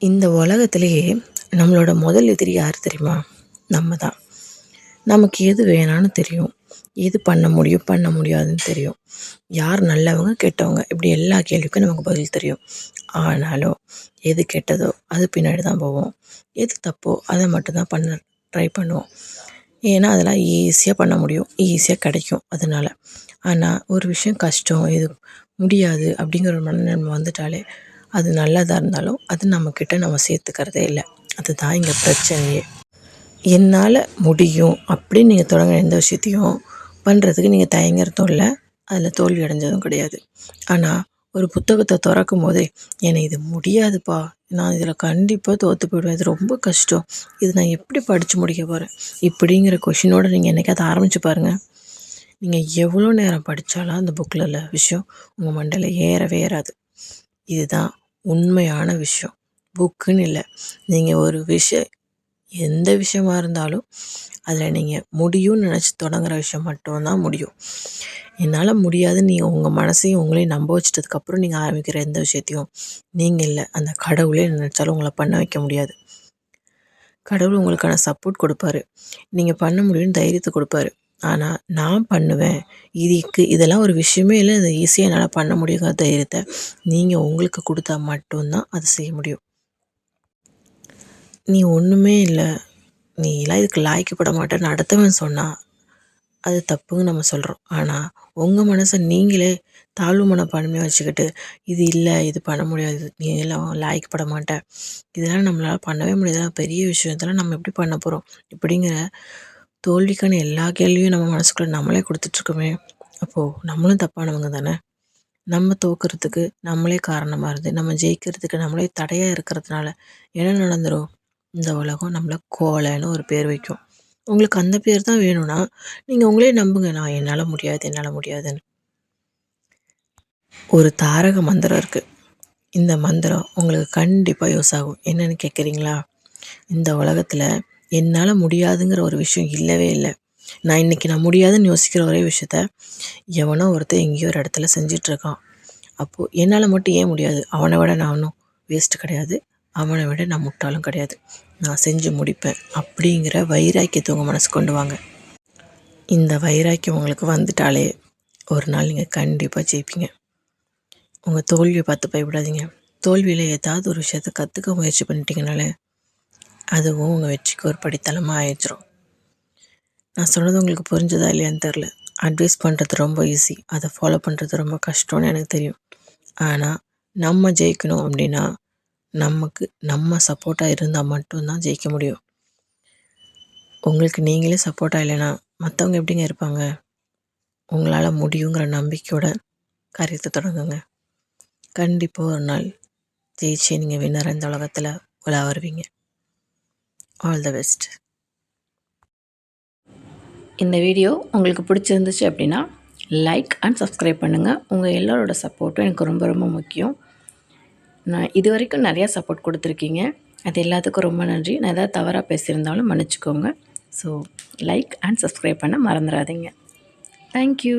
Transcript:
இந்த உலகத்திலேயே நம்மளோட முதல் எதிரி யார் தெரியுமா? நம்ம தான். நமக்கு எது வேணான்னு தெரியும். எது பண்ண முடியும், பண்ண முடியாதுன்னு தெரியும். யார் நல்லவங்க, கெட்டவங்க இப்படி எல்லா கேள்விக்கும் நமக்கு பதில் தெரியும். ஆனாலும் எது கெட்டதோ அது பின்னாடி தான் போவோம். எது தப்போ அதை மட்டும் தான் பண்ண ட்ரை பண்ணுவோம். ஏன்னா அதெல்லாம் ஈஸியாக பண்ண முடியும், ஈஸியாக கிடைக்கும் அதனால. ஆனால் ஒரு விஷயம் கஷ்டம், இது முடியாது அப்படிங்கிற ஒரு மனநிலைமை வந்துட்டாலே அது நல்லதாக இருந்தாலும் அது நம்மக்கிட்ட நம்ம சேர்த்துக்கிறதே இல்லை. அதுதான் இங்கே பிரச்சனையே. என்னால் முடியும் அப்படின்னு நீங்கள் தொடங்குற எந்த விஷயத்தையும் பண்ணுறதுக்கு நீங்கள் தயங்குறதும் இல்லை, அதில் தோல்வி அடைஞ்சதும் கிடையாது. ஆனால் ஒரு புத்தகத்தை திறக்கும் போதே என்னை இது முடியாதுப்பா, நான் இதில் கண்டிப்பாக தோற்று போயிடுவேன், இது ரொம்ப கஷ்டம், இது நான் எப்படி படித்து முடிக்க போகிறேன் இப்படிங்கிற கொஷினோடு நீங்கள் என்றைக்காவது ஆரம்பித்து பாருங்கள். நீங்கள் எவ்வளோ நேரம் படித்தாலும் அந்த புக்கில் உள்ள விஷயம் உங்கள் மண்டையில் ஏறவே ஏறாது. இதுதான் உண்மையான விஷயம். புக்குன்னு இல்லை, நீங்கள் ஒரு விஷயம் எந்த விஷயமா இருந்தாலும் அதில் நீங்கள் முடியும்னு நினச்சி தொடங்குற விஷயம் மட்டும்தான் முடியும். என்னால் முடியாதுன்னு நீங்கள் உங்கள் மனசையும் உங்களையும் நம்ப வச்சிட்டதுக்கப்புறம் நீங்கள் ஆரம்பிக்கிற எந்த விஷயத்தையும் நீங்கள் இல்லை, அந்த கடவுளே நினச்சாலும் உங்களை பண்ண வைக்க முடியாது. கடவுள் உங்களுக்கான சப்போர்ட் கொடுப்பாரு, நீங்கள் பண்ண முடியும்னு தைரியத்தை கொடுப்பாரு. ஆனால் நான் பண்ணுவேன், இதெல்லாம் ஒரு விஷயமே இல்லை, அதை ஈஸியாக என்னால் பண்ண முடியாத தைரியத்தை நீங்கள் உங்களுக்கு கொடுத்தா மட்டும்தான் அதை செய்ய முடியும். நீ ஒன்றுமே இல்லை, நீ எல்லாம் இதுக்கு லாய்க்கப்பட மாட்டேன்னு அடுத்தவன் சொன்னால் அது தப்புன்னு நம்ம சொல்கிறோம். ஆனால் உங்கள் மனசை நீங்களே தாழ்வு மனப்பான்மையாக வச்சுக்கிட்டு இது இல்லை, இது பண்ண முடியாது, நீ எல்லாம் லாய்க்கப்பட மாட்டேன், இதெல்லாம் நம்மளால் பண்ணவே முடியாது, பெரிய விஷயம், இதெல்லாம் நம்ம எப்படி பண்ண போகிறோம் இப்படிங்கிற தோல்விக்கான எல்லா கேள்வியும் நம்ம மனசுக்குள்ளே நம்மளே கொடுத்துட்ருக்கோமே. அப்போது நம்மளும் தப்பானவங்க தானே. நம்ம தோற்கிறதுக்கு நம்மளே காரணமாக இருந்து நம்ம ஜெயிக்கிறதுக்கு நம்மளே தடையாக இருக்கிறதுனால என்ன நடந்துடும்? இந்த உலகம் நம்மளை கோலைன்னு ஒரு பேர் வைக்கும். உங்களுக்கு அந்த பேர் தான் வேணும்னா நீங்கள் உங்களே நம்புங்க, நான் என்னால் முடியாது, என்னால் முடியாதுன்னு. ஒரு தாரக மந்திரம் இருக்குது. இந்த மந்திரம் உங்களுக்கு கண்டிப்பாக யூஸ் ஆகும். என்னென்னு கேட்குறீங்களா? இந்த உலகத்தில் என்னால் முடியாதுங்கிற ஒரு விஷயம் இல்லவே இல்லை. நான் முடியாதுன்னு யோசிக்கிற ஒரே விஷயத்த எவனோ ஒருத்தர் எங்கேயோ ஒரு இடத்துல செஞ்சிட்ருக்கான். அப்போது என்னால் மட்டும் ஏன் முடியாது? அவனை விட நான் ஒன்றும் வேஸ்ட்டு கிடையாது, அவனை விட நான் முட்டாளும் கிடையாது, நான் செஞ்சு முடிப்பேன் அப்படிங்கிற வைராக்கியத்தை உங்கள் மனசு கொண்டு வாங்க. இந்த வைராக்கியம் உங்களுக்கு வந்துட்டாலே ஒரு நாள் நீங்கள் கண்டிப்பாக ஜெயிப்பீங்க. உங்கள் தோல்வியை பார்த்து பயப்படாதீங்க. தோல்வியில் ஏதாவது ஒரு விஷயத்தை கற்றுக்க முயற்சி பண்ணிட்டீங்கனாலே அதுவும் உங்கள் வெற்றிக்கு ஒரு படித்தளமாக ஆயிடுச்சிடும். நான் சொன்னது உங்களுக்கு புரிஞ்சதா இல்லையான்னு தெரில. அட்வைஸ் பண்ணுறது ரொம்ப ஈஸி, அதை ஃபாலோ பண்ணுறது ரொம்ப கஷ்டம்னு எனக்கு தெரியும். ஆனால் நம்ம ஜெயிக்கணும் அப்படின்னா நமக்கு நம்ம சப்போர்ட்டாக இருந்தால் மட்டும்தான் ஜெயிக்க முடியும். உங்களுக்கு நீங்களே சப்போர்ட்டாக இல்லைன்னா மற்றவங்க எப்படிங்க இருப்பாங்க? உங்களால் முடியுங்கிற நம்பிக்கையோட காரியத்தை தொடங்குங்க. கண்டிப்பாக ஒரு நாள் ஜெயிச்சு நீங்கள் வின்னர் இந்த உலகத்தில் உலா வருவீங்க. All the best. இந்த வீடியோ உங்களுக்கு பிடிச்சிருந்துச்சு அப்படின்னா லைக் அண்ட் சப்ஸ்கிரைப் பண்ணுங்கள். உங்கள் எல்லோரோட சப்போர்ட்டும் எனக்கு ரொம்ப ரொம்ப முக்கியம். நான் இது வரைக்கும் நிறையா சப்போர்ட் கொடுத்துருக்கீங்க, அது எல்லாத்துக்கும் ரொம்ப நன்றி. நான் எதாவது தவறாக பேசியிருந்தாலும் மன்னிச்சிக்கோங்க. ஸோ லைக் அண்ட் சப்ஸ்கிரைப் பண்ண மறந்துடாதீங்க. தேங்க்யூ.